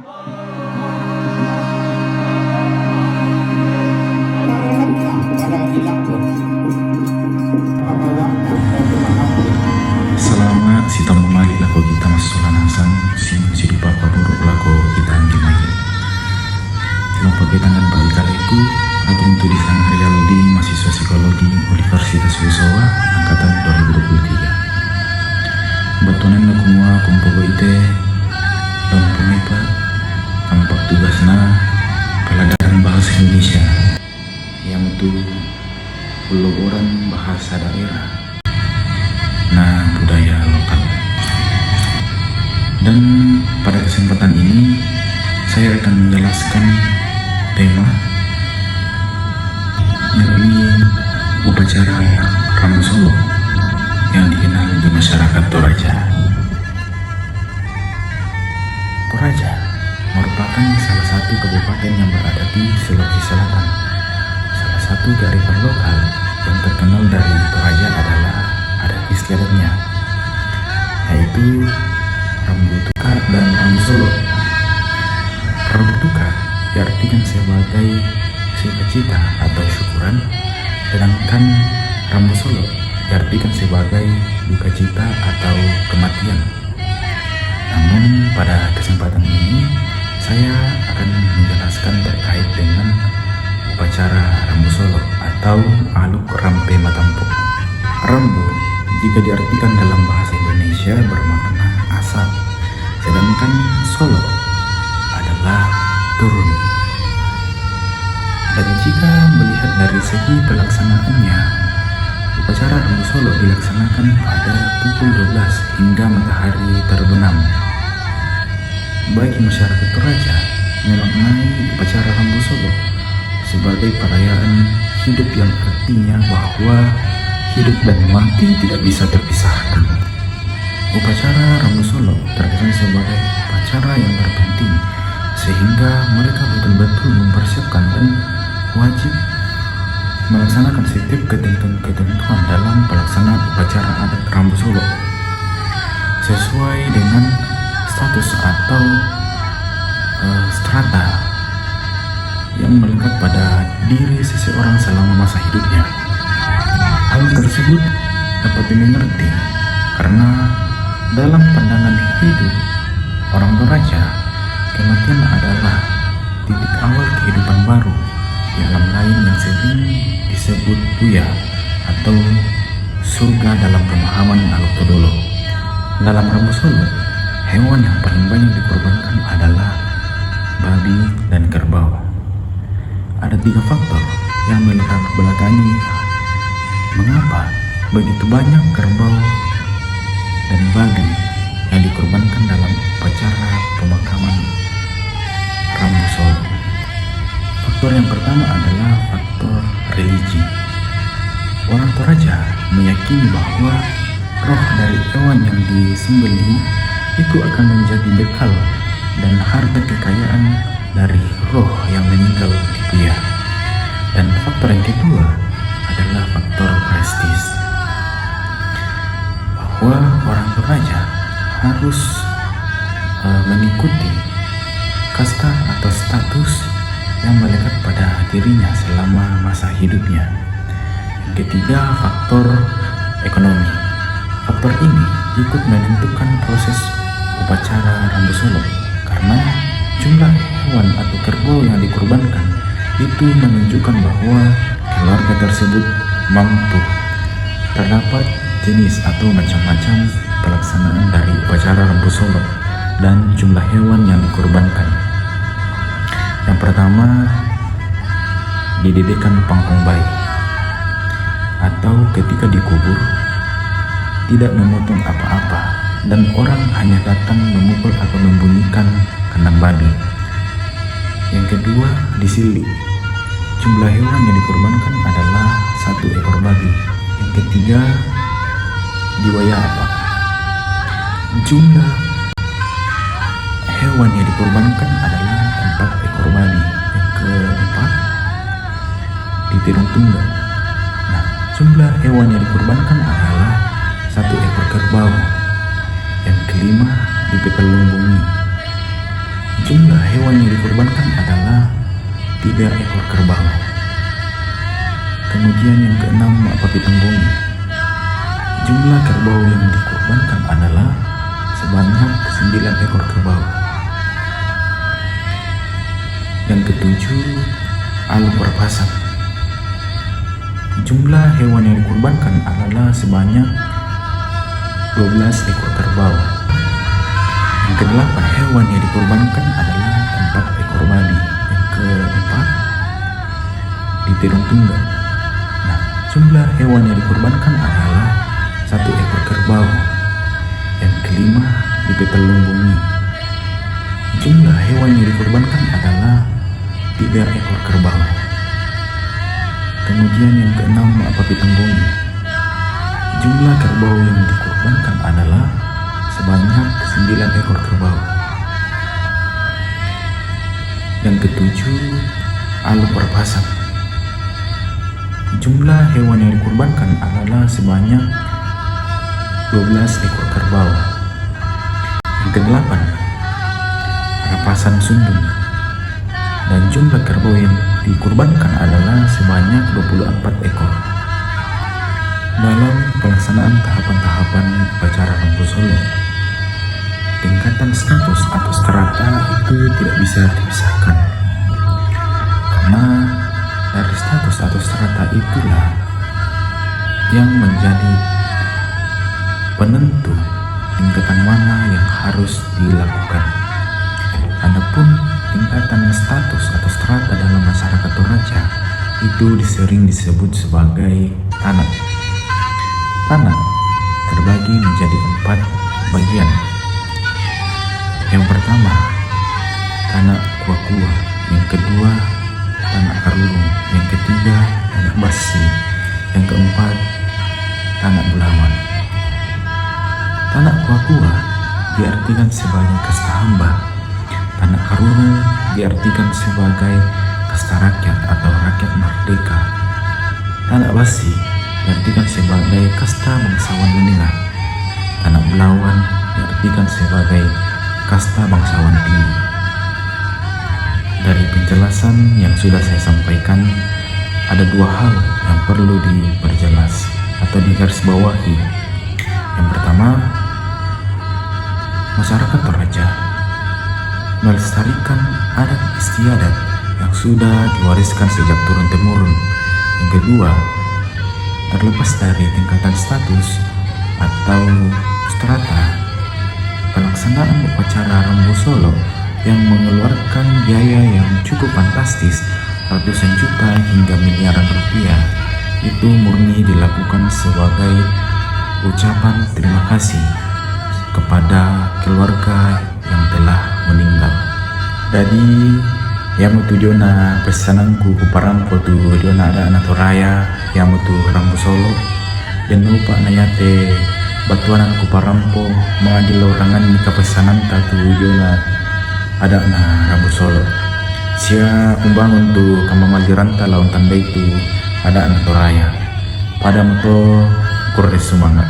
Selama si tamu mali lako kita masulanasan si di papa buruk lako kita anggi mali. Tilang pegangan bagi kaleku aku untuk di sana real di mahasiswa psikologi Universitas Wisowa angkatan 2023. Batunan aku mua kumpul ite dalam pemipa tampak tugasna pelajaran bahasa Indonesia yang itu pelajaran bahasa daerah nah budaya lokal. Dan pada kesempatan ini saya akan menjelaskan tema yakni upacara Rambu Solo yang dikenal di masyarakat Toraja. Toraja merupakan salah satu kabupaten yang berada di Sulawesi Selatan. Salah satu kearifan lokal yang terkenal dari Toraja adalah adat istiadatnya, yaitu Rambu Tukar dan Rambu Solo. Rambu Tukar diartikan sebagai sukacita atau syukuran, sedangkan Rambu Solo diartikan sebagai duka cita atau kematian. Namun pada kesempatan ini saya akan menjelaskan terkait dengan upacara Rambu Solo atau Aluk Rampe Matampuk. Rambu jika diartikan dalam bahasa Indonesia bermakna asap, sedangkan Solo adalah turun. Dan jika melihat dari segi pelaksanaannya, upacara Rambu Solo dilaksanakan pada pukul 12 hingga matahari terbenam. Bagi masyarakat Toraja memaknai upacara Rambu Solo sebagai perayaan hidup yang artinya bahwa hidup dan mati tidak bisa terpisahkan. Upacara Rambu Solo terkesan sebagai upacara yang terpenting sehingga mereka betul-betul mempersiapkan dan wajib melaksanakan setiap ketentuan dalam pelaksanaan upacara adat Rambu Solo sesuai dengan status atau strata yang melekat pada diri seseorang selama masa hidupnya. Hal tersebut dapat dimengerti karena dalam pandangan hidup orang Toraja, kematian adalah titik awal kehidupan baru di alam lain yang sering disebut buya atau surga dalam pemahaman Aluk Todolo. Dalam Rambu Solo, hewan yang paling banyak dikorbankan adalah babi dan kerbau. Ada 3 faktor yang melatar belakangi mengapa begitu banyak kerbau dan babi yang dikorbankan dalam upacara pemakaman Rambu Solo. Faktor yang pertama adalah faktor religi. Orang Toraja meyakini bahwa roh dari hewan yang disembelih itu akan menjadi bekal dan harta kekayaan dari roh yang meninggal di buya. Dan faktor yang kedua adalah faktor prestis, bahwa orang Toraja harus mengikuti kasta atau status yang melekat pada dirinya selama masa hidupnya. Yang ketiga, faktor ekonomi. Faktor ini ikut menentukan proses upacara Rambu Solo karena jumlah hewan atau kerbau yang dikorbankan itu menunjukkan bahwa keluarga tersebut mampu. Terdapat jenis atau macam-macam pelaksanaan dari upacara Rambu Solo dan jumlah hewan yang dikorbankan. Yang pertama, didirikan pangkong bayi, atau ketika dikubur tidak memotong apa-apa dan orang hanya datang memukul atau membunyikan kandang babi. Yang kedua, disilih. Jumlah hewan yang dikorbankan adalah 1 ekor babi. Yang ketiga, diwayapa. Jumlah hewan yang dikorbankan adalah 4 ekor babi. Yang keempat, ditirung tunggal. Nah, jumlah hewan yang dikorbankan adalah 1 ekor kerbau. Yang kelima, dipetelung bumi. Jumlah hewan yang dikorbankan adalah 3 ekor kerbau. Kemudian yang keenam, Mak Papi Tembongi. Jumlah kerbau yang dikorbankan adalah sebanyak 9 ekor kerbau. Yang ketujuh, Alu Perpasan. Jumlah hewan yang dikorbankan adalah sebanyak 12 ekor kerbau. Yang kedelapan, hewan yang dikorbankan adalah 4 ekor babi. Yang keempat, di Terong Tunggal. Nah, jumlah hewan yang dikorbankan adalah 1 ekor kerbau. Yang kelima, di Petalung Bumi. Jumlah hewan yang dikorbankan adalah 3 ekor kerbau. Kemudian yang keenam, Mak Papi Tembongi. Jumlah kerbau yang dikorbankan adalah sebanyak 9 ekor kerbau. Yang ketujuh, Alu Perpasan. Jumlah hewan yang dikorbankan adalah sebanyak 12 ekor kerbau. Yang kedelapan, Rapasan Sundun. Dan jumlah kerbau yang dikorbankan adalah sebanyak 24 ekor. Dalam pelaksanaan tahapan-tahapan upacara Rambu Solo, tingkatan status atau strata itu tidak bisa dipisahkan, karena dari status atau strata itulah yang menjadi penentu tingkatan mana yang harus dilakukan. Adapun tingkatan status atau strata dalam masyarakat Toraja itu sering disebut sebagai tanah. Tanah terbagi menjadi 4 bagian. Yang pertama, tanah Kuakua. Yang kedua, tanah Karurung. Yang ketiga, tanah Basi. Yang keempat, tanah Bulawan. Tanah Kuakua diartikan sebagai kasta hamba. Tanah Karurung diartikan sebagai kasta rakyat atau rakyat merdeka. Tanah Basi diartikan sebagai kasta bangsawan menengah. Tanah Bulawan diartikan sebagai kasta bangsawan tinggi. Dari penjelasan yang sudah saya sampaikan, ada 2 hal yang perlu diperjelas atau digarisbawahi. Yang pertama, masyarakat Toraja melestarikan adat istiadat yang sudah diwariskan sejak turun-temurun. Yang kedua, terlepas dari tingkatan status atau strata, pelaksanaan upacara Rambu Solo yang mengeluarkan biaya yang cukup fantastis, ratusan juta hingga miliaran rupiah, itu murni dilakukan sebagai ucapan terima kasih kepada keluarga yang telah meninggal. Jadi yang mutu jona pesananku ku parampo tu jona ada anak Toraya yang mutu Rambu Solo, jangan lupa nayate batuanan ku parampo mengadil orangan ni kapesanan tu jona ada na Rambu Solo. Sia umbangun tu kamamagiranta laun tanda itu ada anak Toraya. Pada moto kurres semangat.